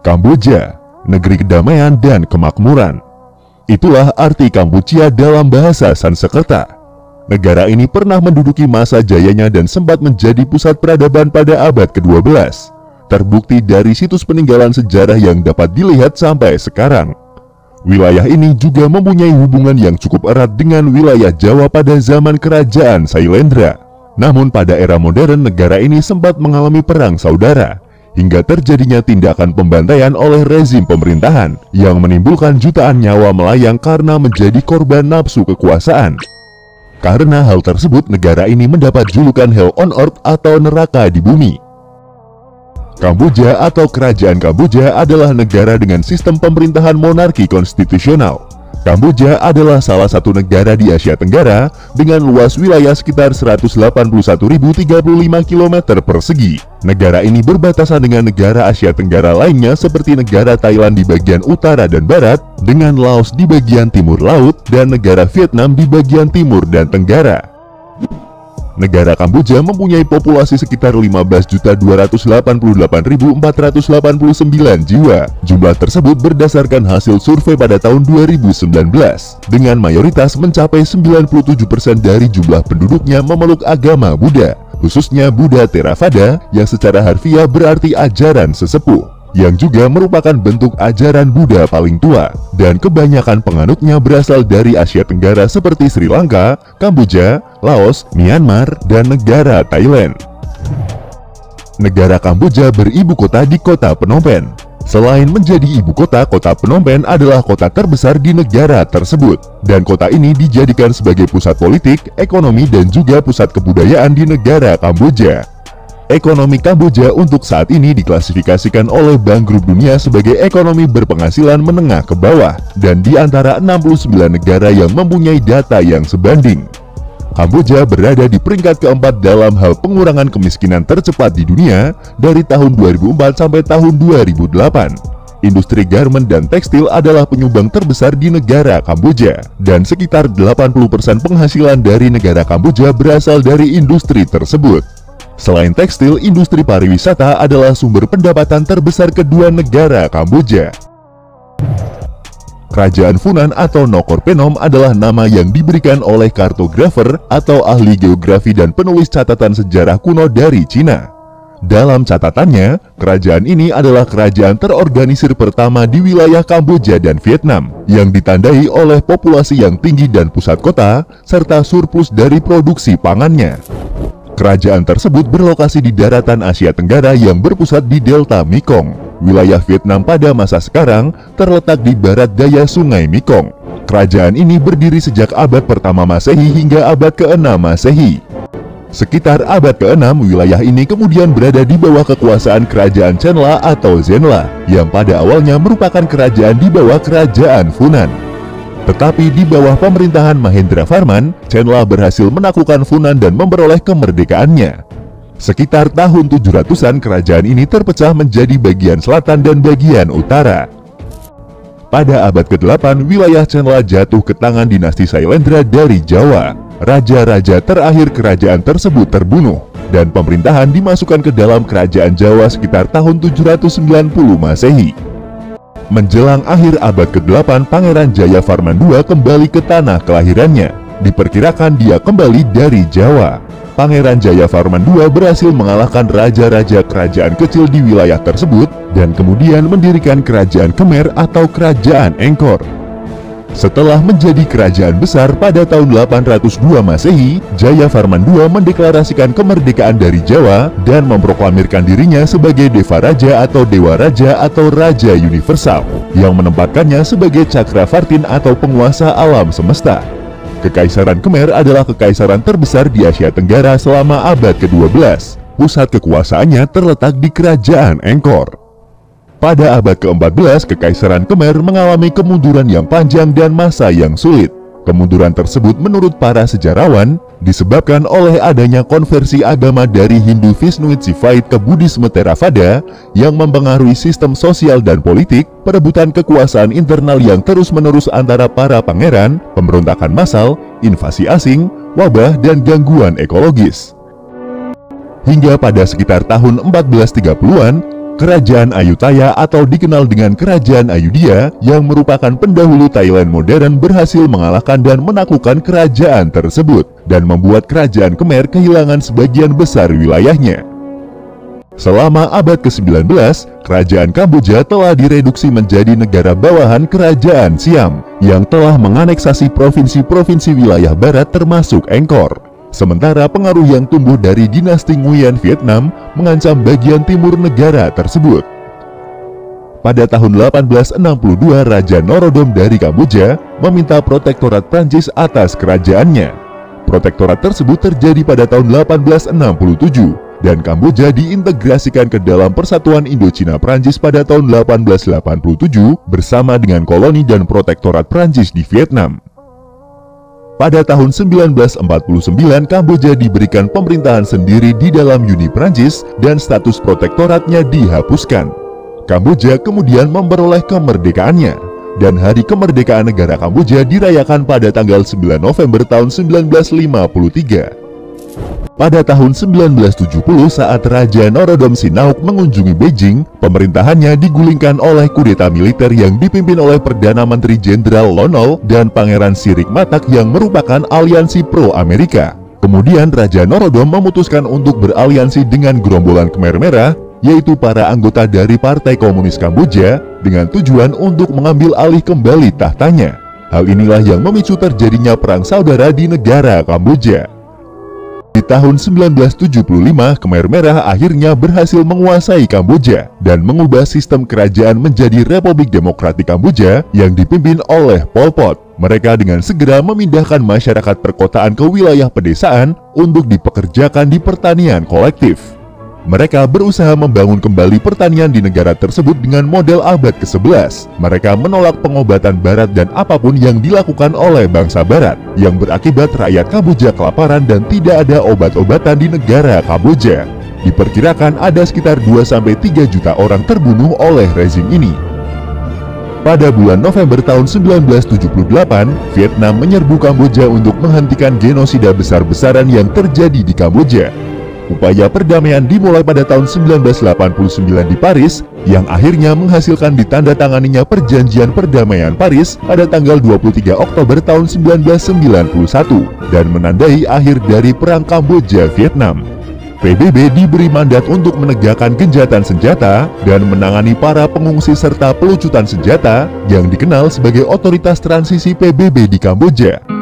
Kamboja, negeri kedamaian dan kemakmuran. Itulah arti Kampuchea dalam bahasa Sanskerta. Negara ini pernah menduduki masa jayanya dan sempat menjadi pusat peradaban pada abad ke-12. Terbukti dari situs peninggalan sejarah yang dapat dilihat sampai sekarang. Wilayah ini juga mempunyai hubungan yang cukup erat dengan wilayah Jawa pada zaman kerajaan Sailendra. Namun pada era modern negara ini sempat mengalami perang saudara, hingga terjadinya tindakan pembantaian oleh rezim pemerintahan yang menimbulkan jutaan nyawa melayang karena menjadi korban nafsu kekuasaan. Karena hal tersebut, negara ini mendapat julukan Hell on Earth atau neraka di bumi. Kamboja atau Kerajaan Kamboja adalah negara dengan sistem pemerintahan monarki konstitusional. Kamboja adalah salah satu negara di Asia Tenggara dengan luas wilayah sekitar 181.035 km persegi. Negara ini berbatasan dengan negara Asia Tenggara lainnya seperti negara Thailand di bagian utara dan barat, dengan Laos di bagian timur laut, dan negara Vietnam di bagian timur dan tenggara. Negara Kamboja mempunyai populasi sekitar 15.288.489 jiwa. Jumlah tersebut berdasarkan hasil survei pada tahun 2019, dengan mayoritas mencapai 97% dari jumlah penduduknya memeluk agama Buddha, khususnya Buddha Theravada yang secara harfiah berarti ajaran sesepuh, yang juga merupakan bentuk ajaran Buddha paling tua, dan kebanyakan penganutnya berasal dari Asia Tenggara seperti Sri Lanka, Kamboja, Laos, Myanmar, dan negara Thailand. Negara Kamboja beribu kota di kota Phnom Penh. Selain menjadi ibu kota, kota Phnom Penh adalah kota terbesar di negara tersebut, dan kota ini dijadikan sebagai pusat politik, ekonomi, dan juga pusat kebudayaan di negara Kamboja. Ekonomi Kamboja untuk saat ini diklasifikasikan oleh Bank Grup Dunia sebagai ekonomi berpenghasilan menengah ke bawah, dan di antara 69 negara yang mempunyai data yang sebanding. Kamboja berada di peringkat keempat dalam hal pengurangan kemiskinan tercepat di dunia dari tahun 2004 sampai tahun 2008. Industri garmen dan tekstil adalah penyumbang terbesar di negara Kamboja, dan sekitar 80% penghasilan dari negara Kamboja berasal dari industri tersebut. Selain tekstil, industri pariwisata adalah sumber pendapatan terbesar kedua negara Kamboja. Kerajaan Funan atau Nokor Penom adalah nama yang diberikan oleh kartografer atau ahli geografi dan penulis catatan sejarah kuno dari Cina. Dalam catatannya, kerajaan ini adalah kerajaan terorganisir pertama di wilayah Kamboja dan Vietnam, yang ditandai oleh populasi yang tinggi dan pusat kota, serta surplus dari produksi pangannya. Kerajaan tersebut berlokasi di daratan Asia Tenggara yang berpusat di Delta Mekong. Wilayah Vietnam pada masa sekarang terletak di barat daya Sungai Mekong. Kerajaan ini berdiri sejak abad pertama Masehi hingga abad ke-6 Masehi. Sekitar abad ke-6, wilayah ini kemudian berada di bawah kekuasaan Kerajaan Chenla atau Zenla, yang pada awalnya merupakan kerajaan di bawah Kerajaan Funan. Tetapi di bawah pemerintahan Mahendra Varman, Chenla berhasil menaklukkan Funan dan memperoleh kemerdekaannya. Sekitar tahun 700-an, kerajaan ini terpecah menjadi bagian selatan dan bagian utara. Pada abad ke-8, wilayah Chenla jatuh ke tangan dinasti Sailendra dari Jawa. Raja-raja terakhir kerajaan tersebut terbunuh, dan pemerintahan dimasukkan ke dalam kerajaan Jawa sekitar tahun 790 Masehi. Menjelang akhir abad ke-8, Pangeran Jayavarman II kembali ke tanah kelahirannya. Diperkirakan dia kembali dari Jawa. Pangeran Jayavarman II berhasil mengalahkan raja-raja kerajaan kecil di wilayah tersebut dan kemudian mendirikan Kerajaan Khmer atau Kerajaan Angkor. Setelah menjadi kerajaan besar pada tahun 802 Masehi, Jayavarman II mendeklarasikan kemerdekaan dari Jawa dan memproklamirkan dirinya sebagai Deva Raja atau Dewa Raja atau Raja Universal, yang menempatkannya sebagai Cakravartin atau penguasa alam semesta. Kekaisaran Khmer adalah kekaisaran terbesar di Asia Tenggara selama abad ke-12. Pusat kekuasaannya terletak di Kerajaan Angkor. Pada abad ke-14, Kekaisaran Khmer mengalami kemunduran yang panjang dan masa yang sulit. Kemunduran tersebut menurut para sejarawan disebabkan oleh adanya konversi agama dari Hindu Vishnuit Shivaite ke Buddhisme Theravada yang mempengaruhi sistem sosial dan politik, perebutan kekuasaan internal yang terus-menerus antara para pangeran, pemberontakan massal, invasi asing, wabah, dan gangguan ekologis. Hingga pada sekitar tahun 1430-an, Kerajaan Ayutthaya atau dikenal dengan Kerajaan Ayodhya yang merupakan pendahulu Thailand modern berhasil mengalahkan dan menaklukkan kerajaan tersebut dan membuat Kerajaan Khmer kehilangan sebagian besar wilayahnya. Selama abad ke-19, Kerajaan Kamboja telah direduksi menjadi negara bawahan Kerajaan Siam yang telah menganeksasi provinsi-provinsi wilayah barat termasuk Angkor. Sementara pengaruh yang tumbuh dari dinasti Nguyen Vietnam mengancam bagian timur negara tersebut. Pada tahun 1862, Raja Norodom dari Kamboja meminta protektorat Prancis atas kerajaannya. Protektorat tersebut terjadi pada tahun 1867 dan Kamboja diintegrasikan ke dalam Persatuan Indochina Prancis pada tahun 1887 bersama dengan koloni dan protektorat Prancis di Vietnam. Pada tahun 1949, Kamboja diberikan pemerintahan sendiri di dalam Uni Prancis dan status protektoratnya dihapuskan. Kamboja kemudian memperoleh kemerdekaannya, dan Hari Kemerdekaan Negara Kamboja dirayakan pada tanggal 9 November tahun 1953. Pada tahun 1970 saat Raja Norodom Sihanouk mengunjungi Beijing, pemerintahannya digulingkan oleh kudeta militer yang dipimpin oleh Perdana Menteri Jenderal Lon Nol dan Pangeran Sirik Matak yang merupakan aliansi pro-Amerika. Kemudian Raja Norodom memutuskan untuk beraliansi dengan gerombolan Khmer Merah, yaitu para anggota dari Partai Komunis Kamboja, dengan tujuan untuk mengambil alih kembali tahtanya. Hal inilah yang memicu terjadinya perang saudara di negara Kamboja. Di tahun 1975, Khmer Merah akhirnya berhasil menguasai Kamboja dan mengubah sistem kerajaan menjadi Republik Demokratik Kamboja yang dipimpin oleh Pol Pot. Mereka dengan segera memindahkan masyarakat perkotaan ke wilayah pedesaan untuk dipekerjakan di pertanian kolektif. Mereka berusaha membangun kembali pertanian di negara tersebut dengan model abad ke-11. Mereka menolak pengobatan barat dan apapun yang dilakukan oleh bangsa barat, yang berakibat rakyat Kamboja kelaparan dan tidak ada obat-obatan di negara Kamboja. Diperkirakan ada sekitar 2-3 juta orang terbunuh oleh rezim ini. Pada bulan November tahun 1978, Vietnam menyerbu Kamboja untuk menghentikan genosida besar-besaran yang terjadi di Kamboja. Upaya perdamaian dimulai pada tahun 1989 di Paris, yang akhirnya menghasilkan ditandatanganinya Perjanjian Perdamaian Paris pada tanggal 23 Oktober tahun 1991 dan menandai akhir dari Perang Kamboja-Vietnam. PBB diberi mandat untuk menegakkan gencatan senjata dan menangani para pengungsi serta pelucutan senjata yang dikenal sebagai Otoritas Transisi PBB di Kamboja.